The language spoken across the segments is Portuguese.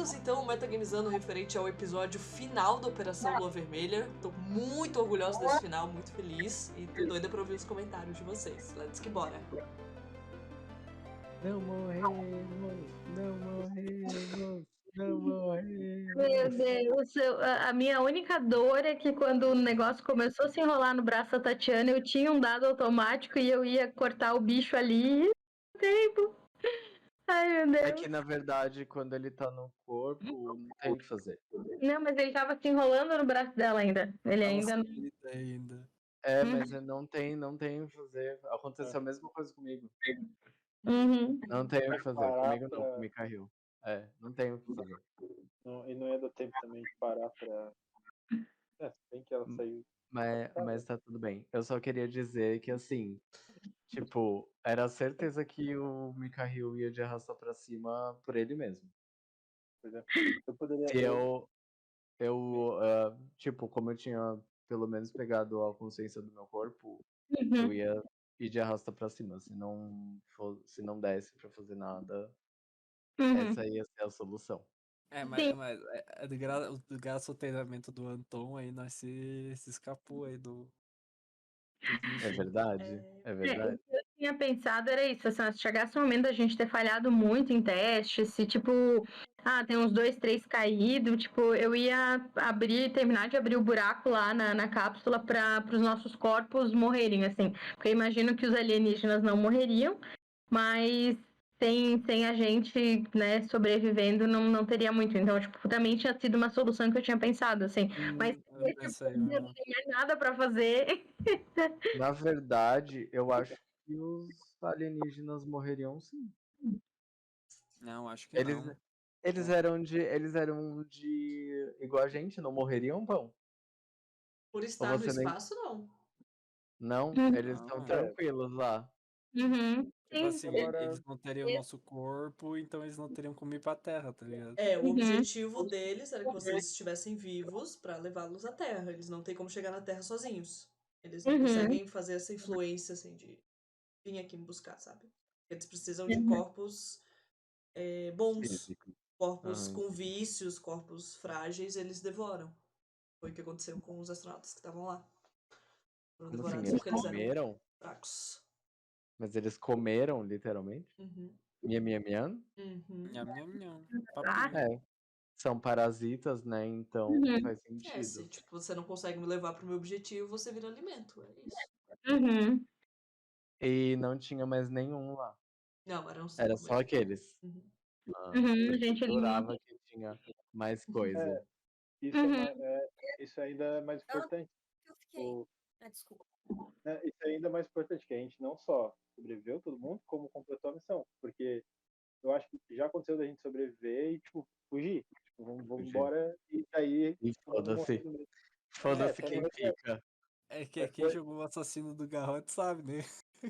Terminamos então o Metagamezando referente ao episódio final da Operação Lua Vermelha. Tô muito orgulhosa desse final, muito feliz. E tô doida pra ouvir os comentários de vocês. Let's que bora. Não morremos, não morremos, não morremos. Meu Deus, a minha única dor é que quando o negócio começou a se enrolar no braço da Tatiana, eu tinha um dado automático e eu ia cortar o bicho ali. Tempo. Ai, meu Deus. É que na verdade, quando ele tá no corpo, não tem o que fazer. Não, mas ele tava se enrolando no braço dela ainda. Ele ainda não. ainda. É, mas não tem o que fazer. Aconteceu a mesma coisa comigo. Uhum. Não tem o que fazer. Parar Comigo não, pra- com o Mikael. É, não tem o que fazer. E não ia dar tempo também de parar pra. Se bem que ela saiu. Mas tá tudo bem. Eu só queria dizer que, assim, tipo, era certeza que o Mikael ia de arrastar pra cima por ele mesmo. Por exemplo, eu poderia. Se tipo, como eu tinha pelo menos pegado a consciência do meu corpo, eu ia ir de arrasta pra cima. Se não desse pra fazer nada, essa ia ser a solução. Mas graças ao treinamento do Anton, aí nós se escapou aí do É verdade, é verdade. O que eu tinha pensado era isso, assim, se chegasse o momento da gente ter falhado muito em testes, se tipo, tem uns 2, 3 caídos, tipo, eu ia terminar de abrir o buraco lá na cápsula para os nossos corpos morrerem, assim, porque eu imagino que os alienígenas não morreriam, mas sem a gente, né, sobrevivendo, não teria muito. Então, tipo, também tinha sido uma solução que eu tinha pensado, assim. Mas não tem mais nada pra fazer. Na verdade, eu acho que os alienígenas morreriam sim. Não, acho que não. Eles eram de igual a gente, não morreriam, pão? Por estar no espaço, não. Não, eles estão tranquilos lá. Tipo assim, eles não teriam o nosso corpo, então eles não teriam como ir pra Terra, tá ligado? O objetivo deles era que vocês estivessem vivos pra levá-los à Terra. Eles não têm como chegar na Terra sozinhos. Eles não conseguem fazer essa influência, assim, de vir aqui me buscar, sabe? Eles precisam de corpos bons. Físico. Corpos com vícios, corpos frágeis, eles devoram. Foi o que aconteceu com os astronautas que estavam lá. Foram Como assim? devorados Eles porque eles eram comeram? fracos. Mas eles comeram, literalmente? Miam, miam, miam? Nham, nham, nham. São parasitas, né? Então faz sentido. Se tipo, você não consegue me levar pro meu objetivo, você vira alimento. É isso. E não tinha mais nenhum lá. Não, eram 5 Era só mesmo. aqueles. Eu jurava que tinha mais coisa. Isso ainda é mais importante. Desculpa. Isso é ainda mais importante, que a gente não só sobreviveu todo mundo, como completou a missão. Porque eu acho que já aconteceu da gente sobreviver e, tipo, fugir. Tipo, vamos embora e aí. E foda-se. Foda-se quem fica. É que quem jogou o assassino do Garrote sabe, né?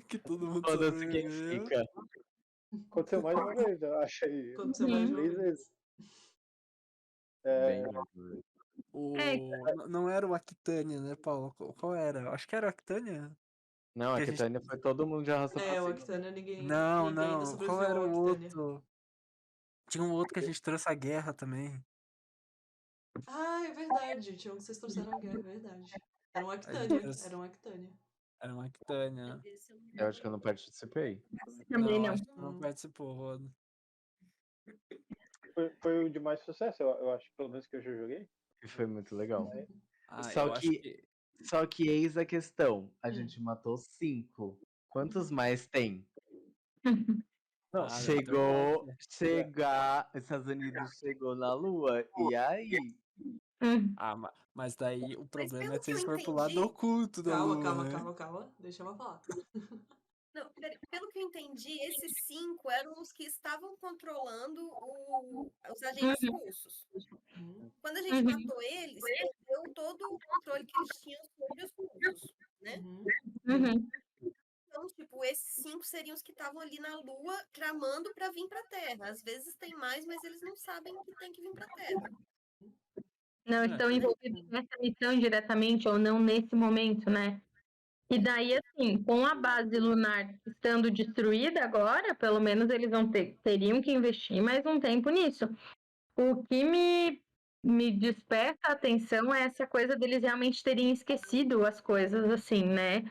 Que todo mundo Foda-se quem sobreviveu. fica. Aconteceu mais uma vez, eu acho aí. Aconteceu mais de uma 3 vez. vezes. Não era o Aquitânia, né, Paulo? Qual era? Eu acho que era o Aquitânia. Não, a Aquitânia foi todo mundo de arrasta pra o cima. Aquitânia ninguém Não. ainda sobreviveu Qual era ao o Aquitânia. outro? Tinha um outro que a gente trouxe a guerra também. É verdade. Tinha um que vocês trouxeram a guerra, é verdade. Era um Aquitânia. Era uma Aquitânia. Eu acho que eu não participei. Também não. Acho que não participou, Rodo. Foi o de mais sucesso, eu acho, pelo menos que eu já joguei. E foi muito legal. Só que eis a questão. A gente matou 5. Quantos mais tem? Não, Estados Unidos chegou na Lua, e aí? Mas daí o problema é pelo se eles que eu forem pro lado oculto da Lua, Calma. Deixa eu falar. Não, pelo que eu entendi, esses 5 eram os que estavam controlando os agentes russos. Quando a gente matou eles, perdeu todo o controle que eles tinham sobre os russos, né? Então, tipo, esses 5 seriam os que estavam ali na Lua tramando para vir para a Terra. Às vezes tem mais, mas eles não sabem que tem que vir para a Terra. Não estão envolvidos nessa missão diretamente ou não nesse momento, né? E daí, assim, com a base lunar estando destruída agora, pelo menos eles teriam que investir mais um tempo nisso. O que me desperta a atenção é essa coisa deles realmente terem esquecido as coisas, assim, né?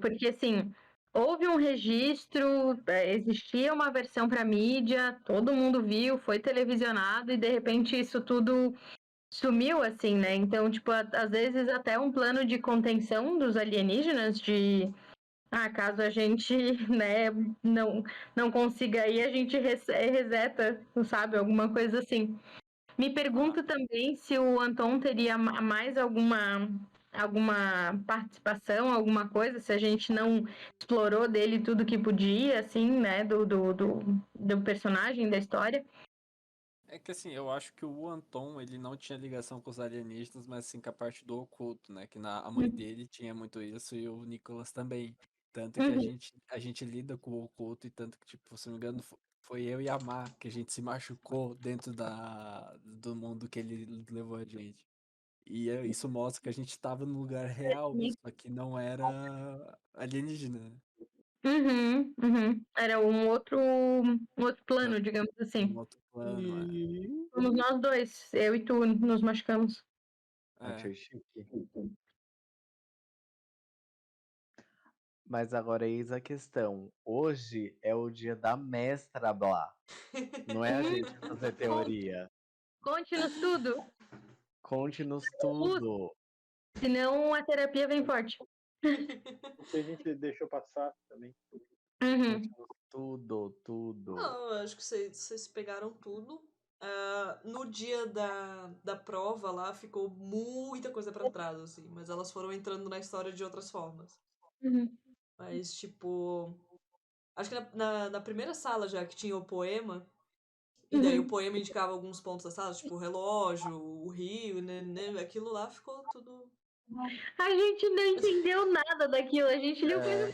Porque, assim, houve um registro, existia uma versão para mídia, todo mundo viu, foi televisionado e, de repente, isso tudo sumiu, assim, né? Então, tipo, às vezes até um plano de contenção dos alienígenas, caso a gente, né, não consiga ir, a gente reseta, sabe? Alguma coisa assim. Me pergunto também se o Anton teria mais alguma participação, alguma coisa, se a gente não explorou dele tudo que podia, assim, né, do personagem, da história. É que assim, eu acho que o Anton, ele não tinha ligação com os alienígenas, mas sim com a parte do oculto, né? Que a mãe dele tinha muito isso e o Nicholas também. Tanto que a gente lida com o oculto e tanto que, tipo, se não me engano, foi eu e a Mar que a gente se machucou dentro do mundo que ele levou a gente. E isso mostra que a gente tava no lugar real, só que não era alienígena, né? Era um outro plano, digamos Um assim. outro plano, é. Somos nós dois, eu e tu, nos machucamos. Achei É. chique. Mas agora eis a questão. Hoje é o dia da mestra Blá. Não é a gente fazer teoria. Conte-nos tudo, Conte-nos tudo. senão a terapia vem forte. O que a gente deixou passar também. Conte-nos tudo. Não, eu acho que vocês pegaram tudo. No dia da prova lá, ficou muita coisa pra trás, assim. Mas elas foram entrando na história de outras formas. Mas, tipo... Acho que na primeira sala já que tinha o poema... E daí o poema indicava alguns pontos da sala, tipo o relógio, o rio, né, aquilo lá ficou tudo... A gente não entendeu nada daquilo, a gente leu coisa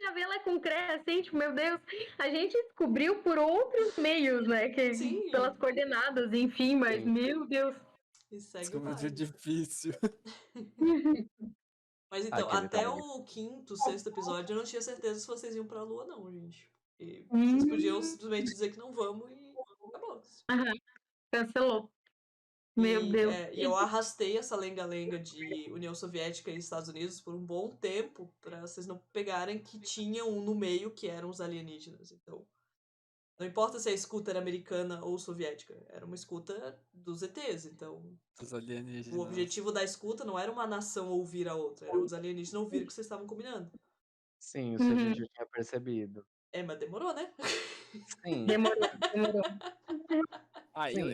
a ver ela com crescente, meu Deus. A gente descobriu por outros meios, né? Sim. Pelas coordenadas, enfim, mas meu Deus. E segue Isso o é baile. difícil. Mas então, Aquele até tamanho. o quinto, sexto episódio, eu não tinha certeza se vocês iam pra lua, não, gente. E vocês podiam simplesmente dizer que não vamos e acabou. Cancelou. Meu Deus. E eu arrastei essa lenga-lenga de União Soviética e Estados Unidos por um bom tempo pra vocês não pegarem que tinha um no meio que eram os alienígenas. Então, não importa se a escuta era americana ou soviética, era uma escuta dos ETs. Então, Os alienígenas. o objetivo da escuta não era uma nação ouvir a outra, era os alienígenas ouvir o que vocês estavam combinando. Sim, isso a gente já tinha percebido. Mas demorou, né? Sim. Demorou.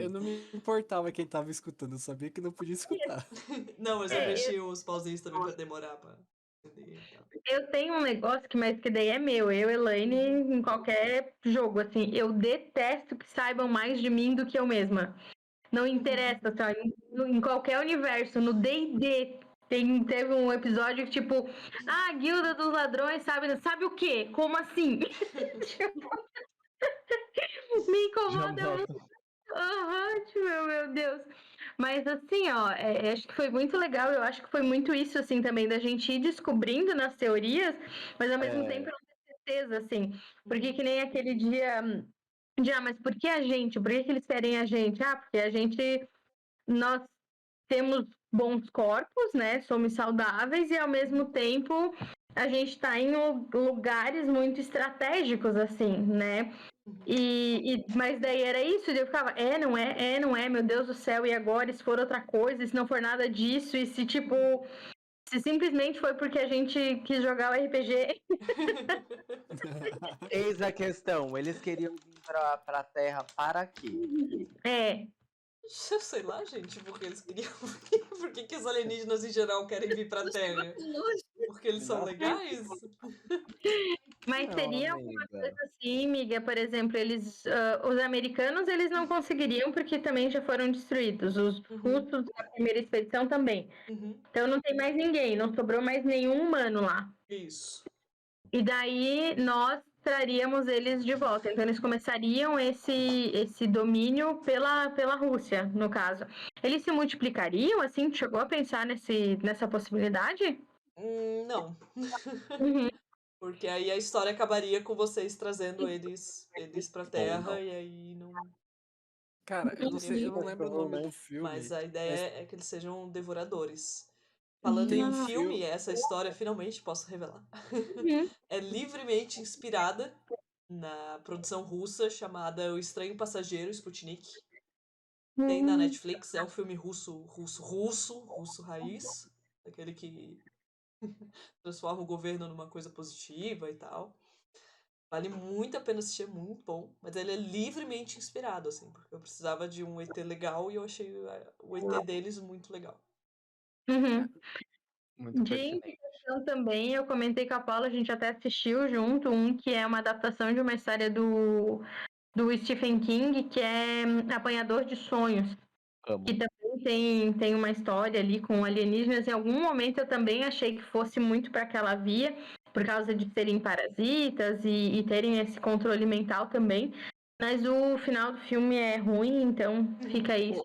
Eu não me importava quem tava escutando, eu sabia que não podia escutar. Não, mas eu mexi os pauzinhos também pra demorar pra entender. Então. Eu tenho um negócio que daí é meu, eu, Elaine, em qualquer jogo, assim, eu detesto que saibam mais de mim do que eu mesma. Não interessa, tá? Em qualquer universo, no D&D, teve um episódio que, tipo, a Guilda dos Ladrões, sabe o quê? Como assim? Me incomoda muito. Meu Deus. Mas assim, ó, acho que foi muito legal. Eu acho que foi muito isso, assim, também, da gente ir descobrindo nas teorias, mas ao mesmo tempo não ter certeza, assim. Porque que nem aquele dia mas por que a gente? Por que eles querem a gente? Porque nós temos bons corpos, né? Somos saudáveis e ao mesmo tempo a gente está em lugares muito estratégicos, assim, né? Mas daí era isso, e eu ficava, não é, meu Deus do céu, e agora, se for outra coisa, se não for nada disso, e se tipo, se simplesmente foi porque a gente quis jogar o RPG. Eis a questão, eles queriam vir pra Terra para quê? Eu sei lá, gente, porque eles queriam vir. Por que os alienígenas em geral querem vir pra Terra? Porque eles são legais? Mas seria alguma coisa assim, miga, por exemplo, os americanos eles não conseguiriam porque também já foram destruídos, os russos da primeira expedição também. Então não tem mais ninguém, não sobrou mais nenhum humano lá. Isso. E daí nós traríamos eles de volta. Então eles começariam esse domínio pela Rússia, no caso. Eles se multiplicariam, assim? Chegou a pensar nessa possibilidade? Não. Porque aí a história acabaria com vocês trazendo eles pra Terra e aí não... Cara, eu não sei, eu não Mas lembro o nome do provavelmente. filme, Mas a mas ideia é que eles sejam devoradores. Falando tem em um filme, filme. essa história finalmente posso revelar. Uhum. É livremente inspirada na produção russa chamada O Estranho Passageiro, Sputnik. Tem na Netflix, é um filme russo raiz, aquele que transforma o governo numa coisa positiva e tal. Vale muito a pena assistir, é muito bom, mas ele é livremente inspirado, assim, porque eu precisava de um ET legal e eu achei o ET deles muito legal. Uhum. Muito De pertinente. indicação também, eu comentei com a Paula, a gente até assistiu junto, um que é uma adaptação de uma história do Stephen King, que é Apanhador de Sonhos. Amo. Que também tem uma história ali com alienígenas. Em algum momento eu também achei que fosse muito para aquela via, por causa de serem parasitas e terem esse controle mental também. Mas o final do filme é ruim, então fica aí. Pô,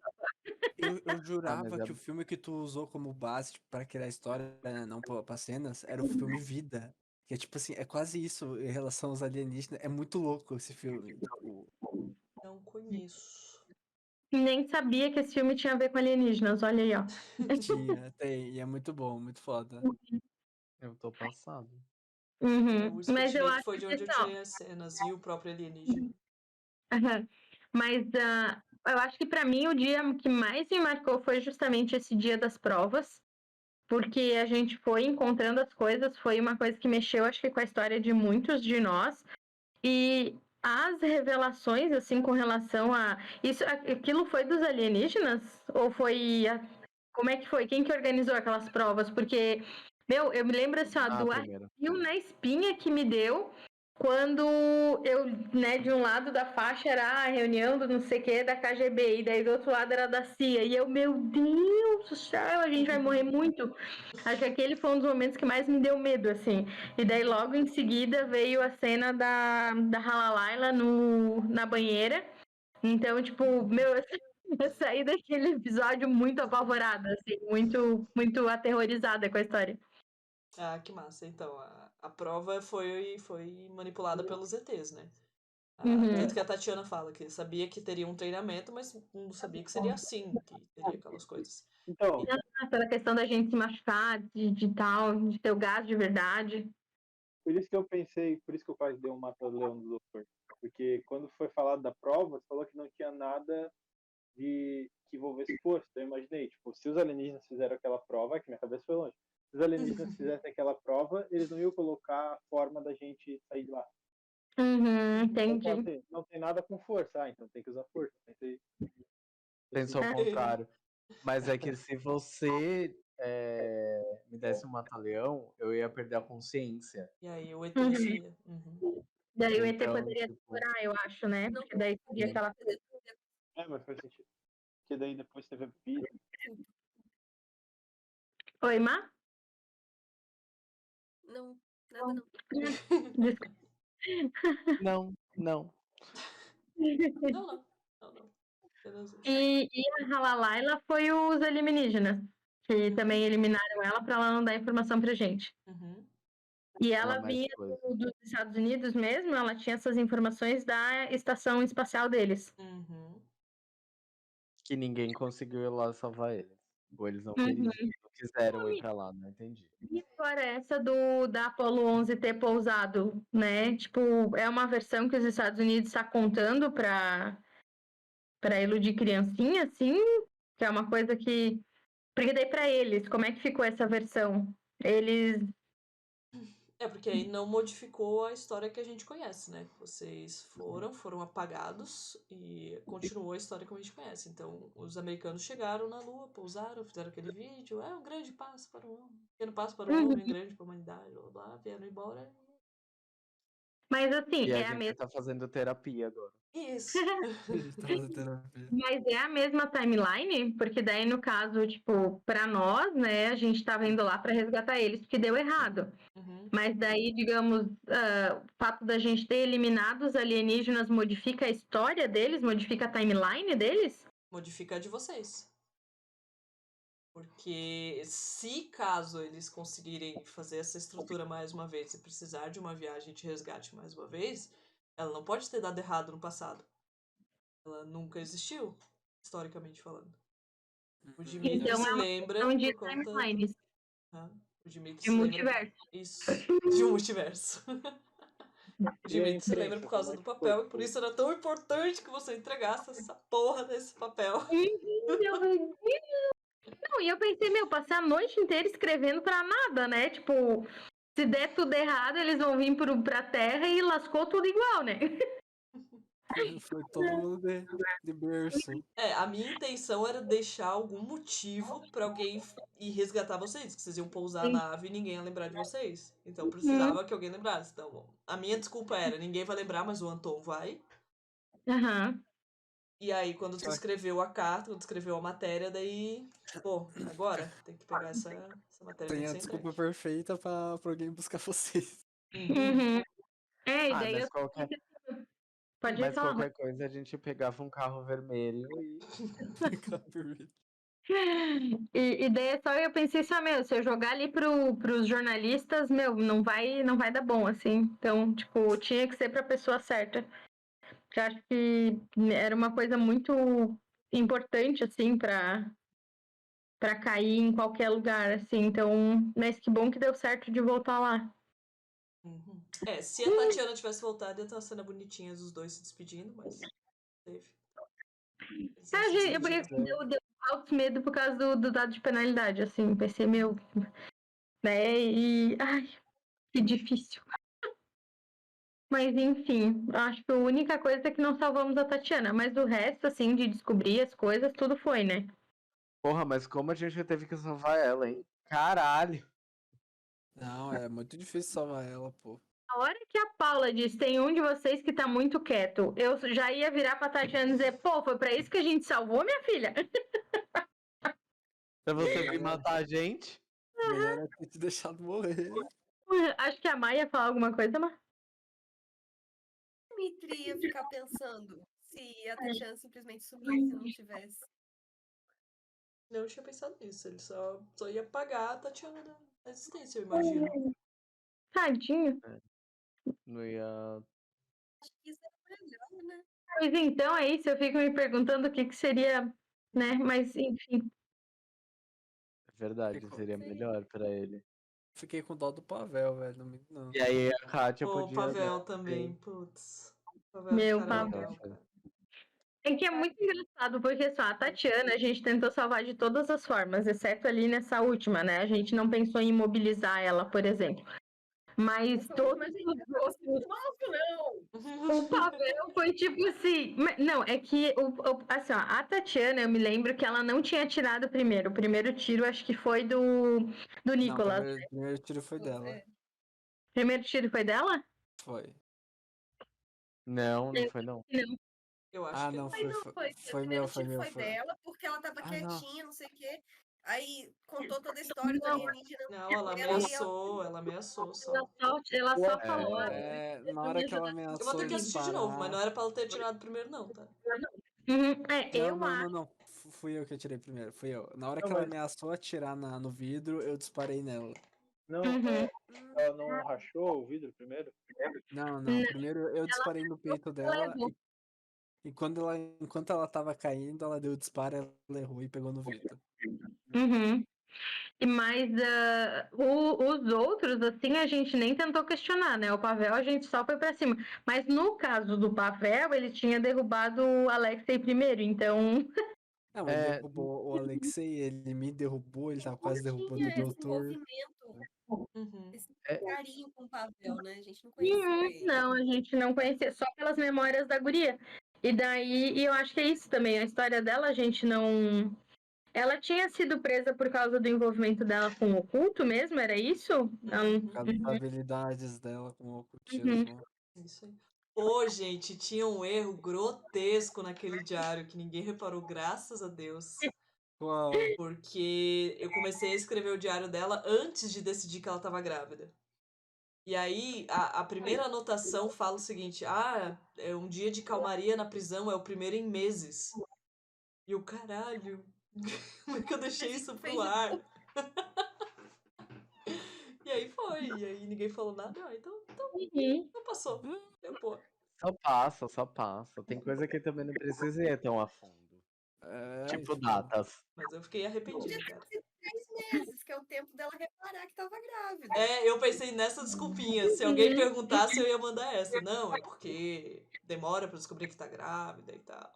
eu mas jurava é que o filme que tu usou como base tipo, pra criar a história, né, não pra cenas, era o filme Vida. Que é tipo assim, é quase isso em relação aos alienígenas. É muito louco esse filme. Tipo, Não conheço. Nem sabia que esse filme tinha a ver com alienígenas, olha aí, ó. tem, e é muito bom, muito foda. Eu tô passado. Uhum. O Mas eu Sputnik acho foi de que onde eu só. tirei as cenas e o próprio alienígena. Uhum. Mas eu acho que para mim o dia que mais me marcou foi justamente esse dia das provas, porque a gente foi encontrando as coisas, foi uma coisa que mexeu, acho que com a história de muitos de nós, e as revelações, assim, com relação a isso, aquilo foi dos alienígenas? Ou foi como é que foi? Quem que organizou aquelas provas? Porque, eu me lembro assim, ó, do Primeiro. arrepio na espinha que me deu quando eu, né, de um lado da faixa era a reunião do não sei o que da KGB, e daí do outro lado era da CIA, e eu, meu Deus do céu, a gente vai morrer muito. Acho que aquele foi um dos momentos que mais me deu medo, assim. E daí logo em seguida veio a cena da Halalaila na banheira. Então, tipo, eu saí daquele episódio muito apavorada, assim, muito aterrorizada com a história. Ah, que massa. Então, a prova foi manipulada pelos ETs, né? Tanto que a Tatiana fala que sabia que teria um treinamento, mas não sabia que seria assim, que teria aquelas coisas. Então, Pela questão da gente se machucar, de tal, de ter o gás de verdade. por isso que eu pensei, por isso que eu quase dei um mata-leão do doutor. Porque quando foi falado da prova, você falou que não tinha nada que envolvesse força. Então eu imaginei, tipo, se os alienígenas fizeram aquela prova, que minha cabeça foi longe. Se os alienígenas fizessem aquela prova, eles não iam colocar a forma da gente sair de lá. Entendi. Não tem nada com força. Então tem que usar força. Pensei. Pensou ao contrário. Mas é que se você me desse um mata-leão, eu ia perder a consciência. E aí o ET saía. Uhum. Daí o ET Então, poderia tipo, segurar, eu acho, né? Porque daí seria aquela coisa. Mas faz sentido. Porque daí depois teve a vida. Oi, Má? Não, nada não. Desculpa. Não. Não. Apenas isso. E a Halalaila foi os alienígenas, que também eliminaram ela para ela não dar informação pra gente. Uhum. E Falar ela mais vinha coisa. dos Estados Unidos mesmo, ela tinha essas informações da estação espacial deles. Uhum. Que ninguém conseguiu ir lá salvar eles. Ou eles não queriam, não quiseram ir pra lá, não entendi. E agora essa da Apollo 11 ter pousado, né? Tipo, é uma versão que os Estados Unidos está contando para iludir criancinha, assim? Que é uma coisa que... Porque daí para eles, como é que ficou essa versão? Eles... Porque aí não modificou a história que a gente conhece, né? Vocês foram apagados e continuou a história que a gente conhece. Então, os americanos chegaram na Lua, pousaram, fizeram aquele vídeo, um grande passo para o homem, pequeno passo para o homem, grande para a humanidade, blá, blá, vieram embora. Mas assim, E a é a gente mesma... tá fazendo terapia agora. Isso. Tá fazendo terapia. Mas é a mesma timeline? Porque daí, no caso, tipo, para nós, né, a gente tá vendo lá para resgatar eles, porque deu errado. Uhum. Mas daí, digamos, o fato da gente ter eliminado os alienígenas modifica a história deles? Modifica a timeline deles? Modifica a de vocês. Porque se caso eles conseguirem fazer essa estrutura mais uma vez e precisar de uma viagem de resgate mais uma vez, ela não pode ter dado errado no passado. Ela nunca existiu, historicamente falando. O Dimitri Então se é uma lembra questão de por conta timelines, O Dimitri de se lembra multiverso. isso, de um multiverso. O E a Dimitri se lembra imprensa, por causa como é do que foi? papel, e por isso era tão importante que você entregasse essa porra desse papel. Não, e eu pensei, meu, passar a noite inteira escrevendo pra nada, né? Tipo, se der tudo errado, eles vão vir pra terra e lascou tudo igual, né? Foi todo mundo de berço. A minha intenção era deixar algum motivo pra alguém ir resgatar vocês, que vocês iam pousar a nave e ninguém ia lembrar de vocês. Então precisava que alguém lembrasse. Então, a minha desculpa era, ninguém vai lembrar, mas o Anton vai. Aham. E aí, quando tu escreveu a carta, quando tu escreveu a matéria, daí, pô, agora tem que pegar essa matéria, tem Tem que a ser desculpa entregue. perfeita pra alguém buscar vocês. Uhum. E daí mas eu. qualquer, Pode mas falar. qualquer coisa a gente pegava um carro vermelho e. E daí é só eu pensei assim, meu, se eu jogar ali pros jornalistas, meu, não vai dar bom, assim. Então, tipo, tinha que ser pra pessoa certa. Porque eu acho que era uma coisa muito importante, assim, pra cair em qualquer lugar, assim. Então, mas que bom que deu certo de voltar lá. Uhum. Se a Tatiana tivesse voltado, ia ter uma cena bonitinha dos dois se despedindo, mas teve. Eles não se despediram. Deu alto medo por causa do dado de penalidade, assim. Pensei, meu, né? E, ai, que difícil. Mas, enfim, acho que a única coisa é que não salvamos a Tatiana. Mas o resto, assim, de descobrir as coisas, tudo foi, né? Porra, mas como a gente teve que salvar ela, hein? Caralho! Não, é muito difícil salvar ela, pô. A hora que a Paula diz, tem um de vocês que tá muito quieto, eu já ia virar pra Tatiana e dizer, pô, foi pra isso que a gente salvou, minha filha? Pra você vir matar a gente? Melhor é ter te deixado morrer. Acho que a Maia ia falar alguma coisa, mas... Dimitri ia ficar pensando se a Tatiana simplesmente sumisse e não tivesse. Eu tinha pensado nisso, ele só ia pagar a Tatiana da existência, eu imagino. Tadinho. Não ia. Acho que isso era melhor, né? Pois então, é isso, eu fico me perguntando o que seria, né? Mas, enfim. É verdade, Ficou- seria Sim. melhor pra ele. Fiquei com dó do Pavel, velho. Não. E aí a Kátia O podia. Pavel né, também, ter- putz. Pavel Meu cara Pavel. legal, cara. É que é muito engraçado, porque só a Tatiana a gente tentou salvar de todas as formas, exceto ali nessa última, né? A gente não pensou em imobilizar ela, por exemplo. Mas todos os outros. O Pavel foi tipo assim. Não, é que assim, ó, a Tatiana, eu me lembro que ela não tinha tirado primeiro. O primeiro tiro acho que foi do Não, Nicolas. o primeiro tiro foi dela. É. Primeiro tiro foi dela? Foi. Não, não foi não. Não. Eu acho que não, não. Aí não foi. foi O primeiro meu, tiro foi foi. dela, porque ela tava Ah, quietinha, não sei o quê. Aí contou toda a história do Não. alienígena. Não, ela ameaçou só. Ela só falou. Na hora que ela ameaçou Eu vou ter que assistir de disparar... novo, mas não era pra ela ter tirado primeiro, não, tá? Eu acho. Não. Fui eu que atirei primeiro. Fui eu. Na hora Não, que ela mas- ameaçou atirar no vidro, eu disparei nela. Não, Uhum. ela não rachou o vidro primeiro? Não. Primeiro eu disparei no peito dela e enquanto ela tava caindo, ela deu o disparo, ela errou e pegou no vidro. Uhum. Mas os outros, assim, a gente nem tentou questionar, né? O Pavel a gente só foi pra cima. Mas no caso do Pavel, ele tinha derrubado o Alexei primeiro, então. Não, ele derrubou o Alexei, ele me derrubou, ele tava quase derrubando Tinha o esse doutor. movimento, esse carinho com o Pavel, né? A gente não Uhum, conhecia ele. não, a gente não conhecia, só pelas memórias da guria. E daí, eu acho que é isso também, a história dela a gente não. Ela tinha sido presa por causa do envolvimento dela com o oculto mesmo, era isso? Por causa das habilidades dela com o ocultismo. Isso aí. Pô, gente, tinha um erro grotesco naquele diário que ninguém reparou, graças a Deus. Uau. Porque eu comecei a escrever o diário dela antes de decidir que ela tava grávida. E aí, a primeira anotação fala o seguinte: é um dia de calmaria na prisão, é o primeiro em meses. E o caralho, como é que eu deixei isso pro ar? E aí foi, e aí ninguém falou nada, então passou. Deu, pô. Só passa. Tem coisa que também não precisa ir tão a fundo. Tipo datas. Mas eu fiquei arrependida, Podia ter cara. sido 3 meses, que é o tempo dela reparar que tava grávida. Eu pensei nessa desculpinha. Se alguém perguntasse, eu ia mandar essa. Não, é porque demora pra descobrir que tá grávida e tal.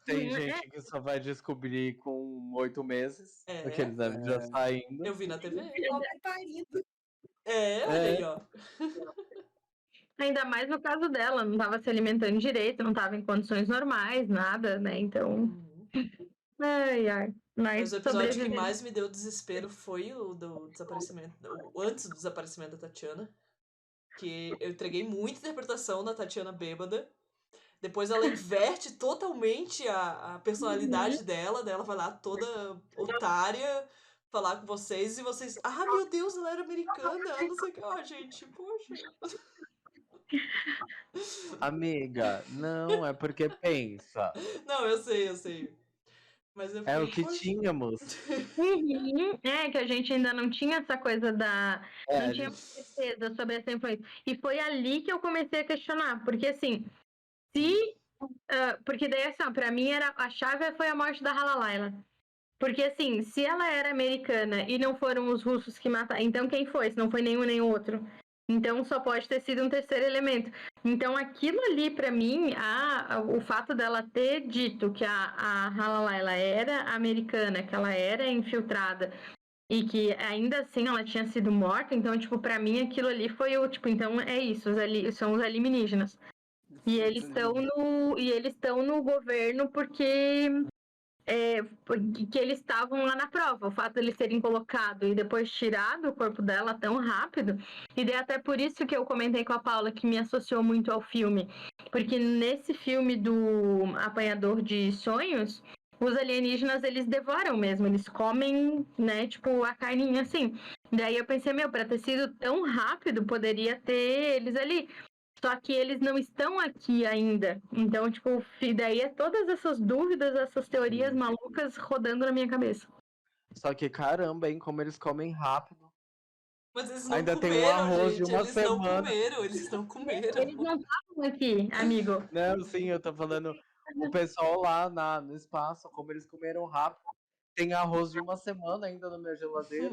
Tem gente que só vai descobrir com 8 meses. Porque eles devem já saindo. Eu vi na TV. Pobre parido. Olha aí, ó. Ainda mais no caso dela, não tava se alimentando direito, não tava em condições normais, nada, né? Então. Ai. Mas o episódio que mais me deu desespero foi o do desaparecimento. Antes do desaparecimento da Tatiana. Que eu entreguei muita interpretação da Tatiana bêbada. Depois ela inverte totalmente a personalidade dela. Daí ela vai lá toda otária falar com vocês. E vocês... Ah, meu Deus, ela era americana. Não sei o que. Ó, gente, poxa. Amiga, não, é porque pensa. Não, eu sei. Mas eu É o fiquei, que tínhamos. Que a gente ainda não tinha essa coisa da... não tinha certeza sobre essa influência. E foi ali que eu comecei a questionar. Porque, assim, porque daí, assim, ó, pra mim, a chave foi a morte da Halalaila. Porque, assim, se ela era americana e não foram os russos que mataram... Então, quem foi? Se não foi nenhum nem outro. Então, só pode ter sido um terceiro elemento. Então, aquilo ali, pra mim, o fato dela ter dito que a Halalaila era americana, que ela era infiltrada e que ainda assim ela tinha sido morta, então, tipo, pra mim aquilo ali foi o, tipo, então é isso, são os alienígenas. E eles estão no governo porque que eles estavam lá na prova. O fato de eles terem colocado e depois tirado o corpo dela tão rápido. E daí até por isso que eu comentei com a Paula que me associou muito ao filme. Porque nesse filme do Apanhador de Sonhos, os alienígenas, eles devoram mesmo. Eles comem, né, tipo, a carninha assim. Daí eu pensei, pra ter sido tão rápido, poderia ter eles ali. Só que eles não estão aqui ainda. Então, tipo, daí é todas essas dúvidas, essas teorias malucas rodando na minha cabeça. Só que caramba, hein, como eles comem rápido. Mas eles não ainda comeram, tem um arroz gente. de uma eles semana. Eles não comeram. Eles não estavam aqui, amigo. Não, sim, eu tô falando o pessoal lá no espaço, como eles comeram rápido. Tem arroz de uma semana ainda na minha geladeira.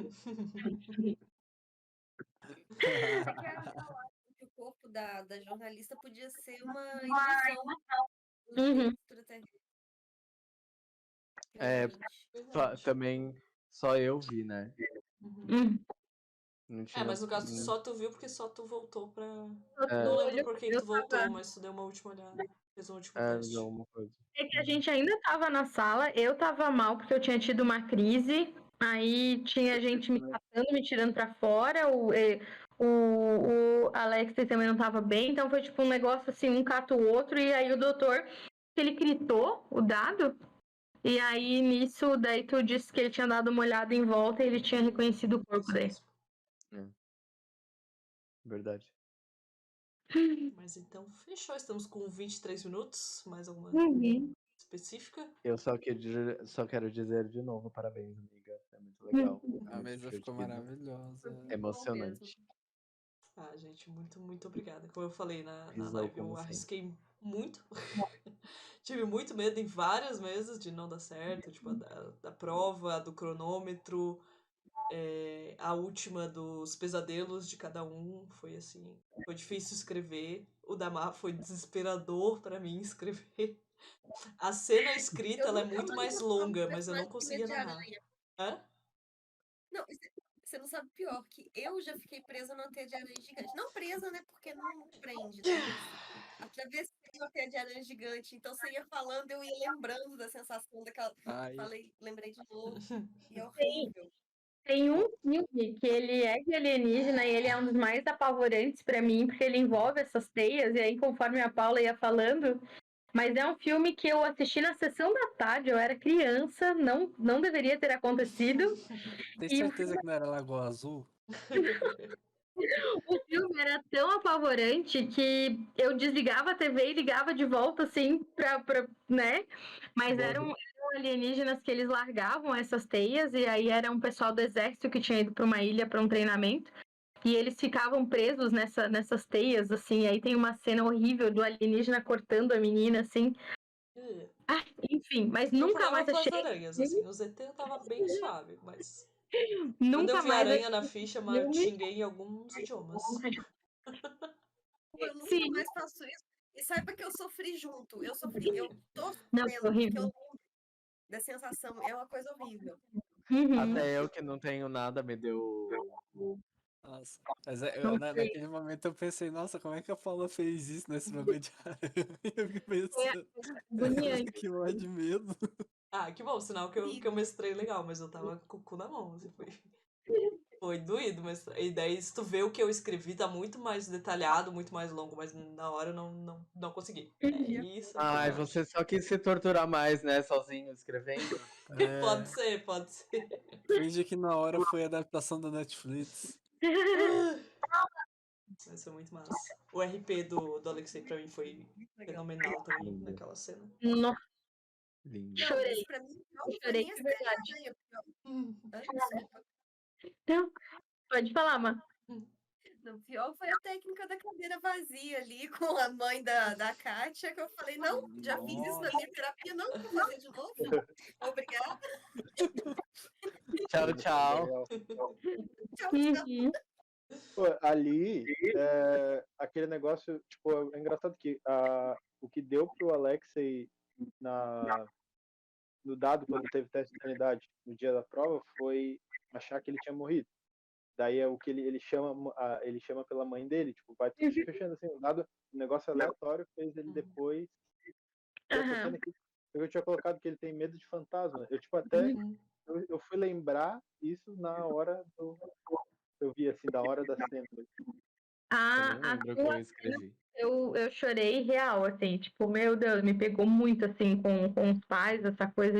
Que o corpo da jornalista podia ser uma ilusão extraterrestre. Também só eu vi, né? Não tinha... mas no caso só tu viu porque só tu voltou pra... Não lembro por que tu voltou, mas tu deu uma última olhada. Fez um último teste. Alguma coisa. É que a gente ainda tava na sala, eu tava mal porque eu tinha tido uma crise, aí tinha gente me catando, me tirando pra fora, o Alex também não tava bem, então foi tipo um negócio assim, um cata o outro, e aí o doutor, ele gritou o dado, e aí nisso, daí tu disse que ele tinha dado uma olhada em volta e ele tinha reconhecido o corpo dele. Verdade. Mas então, fechou. Estamos com 23 minutos. Mais alguma específica? Eu só quero dizer de novo, parabéns, amiga. É muito legal. A mesa ficou maravilhosa. Emocionante. Gente, muito, muito obrigada. Como eu falei na Pisou live, eu como arrisquei muito. Tive muito medo em várias mesas de não dar certo. Tipo, da prova, a do cronômetro, a última dos pesadelos de cada um. Foi assim, foi difícil escrever. O da Má foi desesperador pra mim escrever. A cena escrita, ela é muito mais longa, mas eu não conseguia narrar. Hã? Não, você não sabe o pior, que eu já fiquei presa numa teia de aranha gigante. Não presa, né, porque não prende, né? Atravessei uma teia de aranha gigante, então você ia falando, eu ia lembrando da sensação daquela... Lembrei de novo, e é horrível. Tem um filme que ele é de alienígena e ele é um dos mais apavorantes pra mim, porque ele envolve essas teias, e aí conforme a Paula ia falando... Mas é um filme que eu assisti na sessão da tarde, eu era criança, não deveria ter acontecido. Tem certeza que não era Lagoa Azul? O filme era tão apavorante que eu desligava a TV e ligava de volta, assim, né? Mas eram alienígenas que eles largavam essas teias, e aí era um pessoal do exército que tinha ido para uma ilha para um treinamento. e eles ficavam presos nessas teias, assim, aí tem uma cena horrível do alienígena cortando a menina, assim. Enfim, mas Meu nunca problema mais com as achei. aranhas, assim. O ZT eu tava bem suave, mas... Quando eu Nunca vi mais aranha na achei ficha, eu filme. xinguei em alguns idiomas. Eu nunca Sim. mais faço isso. E saiba que eu sofri junto. Eu tô Não, sofrendo, porque horrível. eu lembro da sensação. É uma coisa horrível. Uhum. Até eu que não tenho nada me deu. Nossa. Mas Não sei. naquele momento eu pensei, nossa, como é que a Paula fez isso nesse bagulho de aranha? Eu fiquei pensando, Agoniante. que morre de medo. Ah, que bom, sinal que eu mestrei legal, mas eu tava com o cu na mão, assim, foi doído, mas e daí se tu vê o que eu escrevi, tá muito mais detalhado, muito mais longo, mas na hora eu não consegui. É isso. Ai, você só quis se torturar mais, né, sozinho, escrevendo. Pode ser, pode ser. Finge que na hora foi a adaptação da Netflix. Mas foi muito massa. O RP do Alexei pra mim foi fenomenal também Lindo. naquela cena. Nossa, Lindo. Não, chorei. mas pra mim não foi Chorei nem de as teias verdade. de aranha. Desculpa. Não, pode falar, Má. O pior foi a técnica da cadeira vazia ali com a mãe da Kátia, que eu falei, não, já fiz isso na minha terapia, não vou fazer de novo. Obrigada. Tchau, tchau. Tchau, tchau. Uhum. Pô, ali, aquele negócio, tipo, é engraçado que o que deu pro Alexei no dado, quando teve teste de sanidade, no dia da prova, foi achar que ele tinha morrido. Daí é o que ele chama pela mãe dele, tipo, vai tudo se fechando assim, o dado, um negócio aleatório fez ele depois. Eu tô sendo aqui, eu tinha colocado que ele tem medo de fantasma. Eu, tipo, até eu fui lembrar isso na hora eu vi assim, da hora da cena. Eu nem lembro o que eu escrevi. Eu chorei real, assim, tipo, meu Deus, me pegou muito, assim, com os pais, essa coisa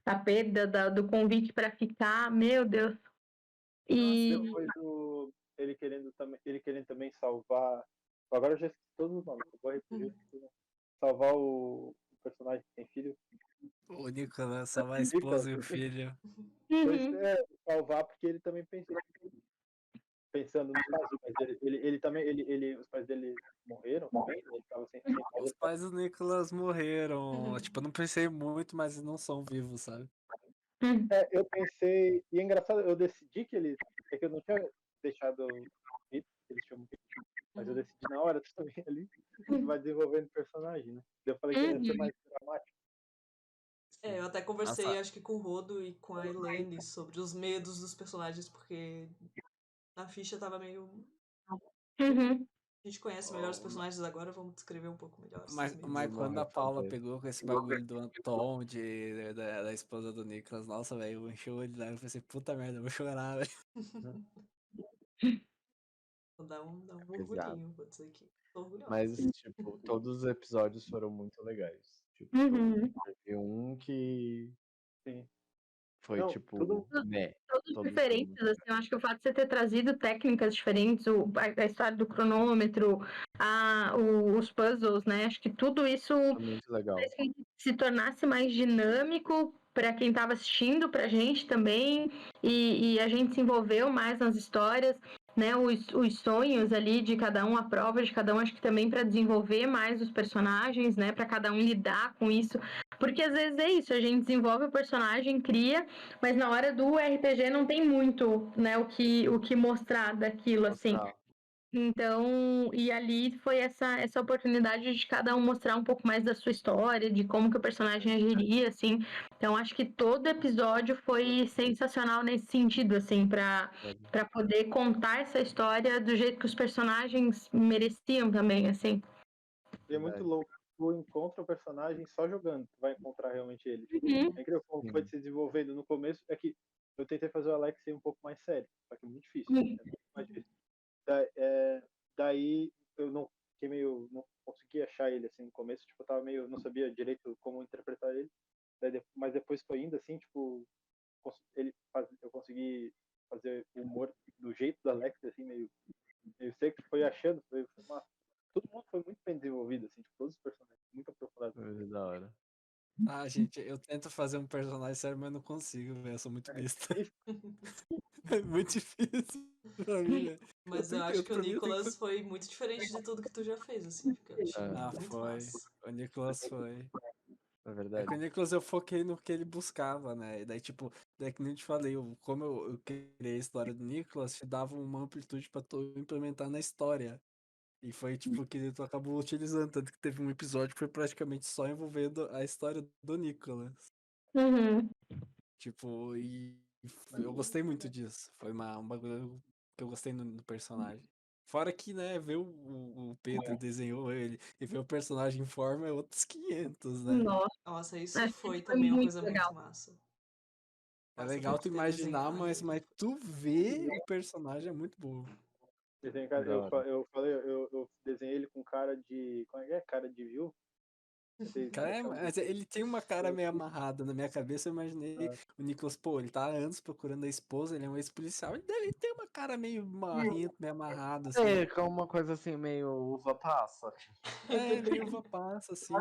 da perda do convite para ficar, meu Deus. E depois ele querendo também salvar. Agora eu já esqueci todos os nomes, eu vou repetir. Salvar o personagem que tem filho. O Nicolas salvar a esposa e o filho. Salvar porque ele também pensando no caso, mas ele também, os pais dele morreram também, ele tava sem Os pais do Nicolas morreram. Tipo, eu não pensei muito, mas não são vivos, sabe? Eu pensei, e é engraçado, eu decidi que ele, é que eu não tinha deixado eles tinham morrido, mas eu decidi na hora também ali, que vai desenvolvendo o personagem, né? Eu falei que ia ser mais dramático. Eu até conversei, acho que com o Rodo e com a Elaine sobre os medos dos personagens, porque na ficha tava meio... A gente conhece melhor os personagens agora, vamos descrever um pouco melhor. Mas quando a Paula pegou com esse bagulho do Anton, da esposa do Nicolas, nossa, velho, eu enchi o olho lá e pensei, puta merda, eu vou chorar, velho. Vou dar um orgulhinho, vou dizer que tô orgulhosa. Mas, tipo, todos os episódios foram muito legais. Tipo, teve um que... Sim. Foi, Não, tipo, todos diferentes, assim, eu acho que o fato de você ter trazido técnicas diferentes, a história do cronômetro, os puzzles, né? Acho que tudo isso foi muito legal. fez que se tornasse mais dinâmico para quem estava assistindo, pra gente também, e a gente se envolveu mais nas histórias, né? Os sonhos ali de cada um, a prova de cada um, acho que também para desenvolver mais os personagens, né? Para cada um lidar com isso. Porque às vezes é isso, a gente desenvolve o personagem, cria, mas na hora do RPG não tem muito, né, o que mostrar daquilo, assim. Então, e ali foi essa oportunidade de cada um mostrar um pouco mais da sua história, de como que o personagem agiria, assim. Então, acho que todo episódio foi sensacional nesse sentido, assim, para poder contar essa história do jeito que os personagens mereciam também, assim. E é muito louco. Tu encontra o personagem só jogando, tu vai encontrar realmente ele. É incrível como foi se desenvolvendo no começo. É que eu tentei fazer o Alex ser um pouco mais sério, só que é muito difícil. É muito mais difícil. Daí eu não consegui achar ele assim no começo, tipo, eu tava não sabia direito como interpretar ele. Mas depois foi indo assim, tipo, eu consegui fazer o humor do jeito do Alex, assim, meio seco, foi achando, massa. Todo mundo foi muito bem desenvolvido, assim, tipo, todos os personagens, muito aprofundados. Foi da hora. Ah, gente, eu tento fazer um personagem sério, mas não consigo, velho. Eu sou muito besta. É muito difícil. Pra mim, né? Mas eu acho que o Nicolas foi muito diferente de tudo que tu já fez, assim, porque eu achei muito foi. massa. O Nicolas foi. É É verdade. que o Nicolas eu foquei no que ele buscava, né? E daí, tipo, daí que nem eu te falei, como eu criei a história do Nicolas, te dava uma amplitude pra tu implementar na história. E foi, tipo, que tu acabou utilizando. Tanto que teve um episódio que foi praticamente só envolvendo a história do Nicolas. Uhum. Tipo, e eu gostei muito disso. Foi um bagulho que eu gostei no personagem. Fora que, né, ver o Pedro desenhou ele e ver o personagem em forma é outros 500, né? Nossa, isso Acho que foi foi também uma muito coisa legal. muito massa. É Massa legal foi tu ter imaginar, desenhado mas ele. tu ver o personagem é muito bom. Eu falei, eu desenhei ele com cara de. Como é que é? Cara de viu? Cara, mas ele tem uma cara meio amarrada. Na minha cabeça eu imaginei o Nicolas, pô, ele tá há anos procurando a esposa, ele é um ex-policial, ele deve ter uma cara meio marrento, meio amarrada, assim. É, com uma coisa assim, meio uva passa. É, meio uva passa, assim.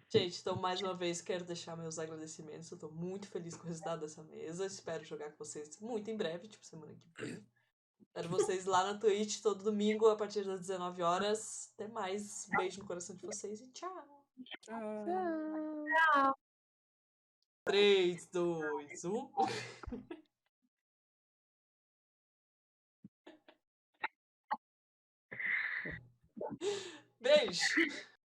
Gente, então mais uma vez quero deixar meus agradecimentos. Eu tô muito feliz com o resultado dessa mesa. Espero jogar com vocês muito em breve, tipo semana que vem. Espero vocês lá na Twitch todo domingo a partir das 19 horas. Até mais. Beijo no coração de vocês e tchau. Tchau. 3, 2, 1. Beijo!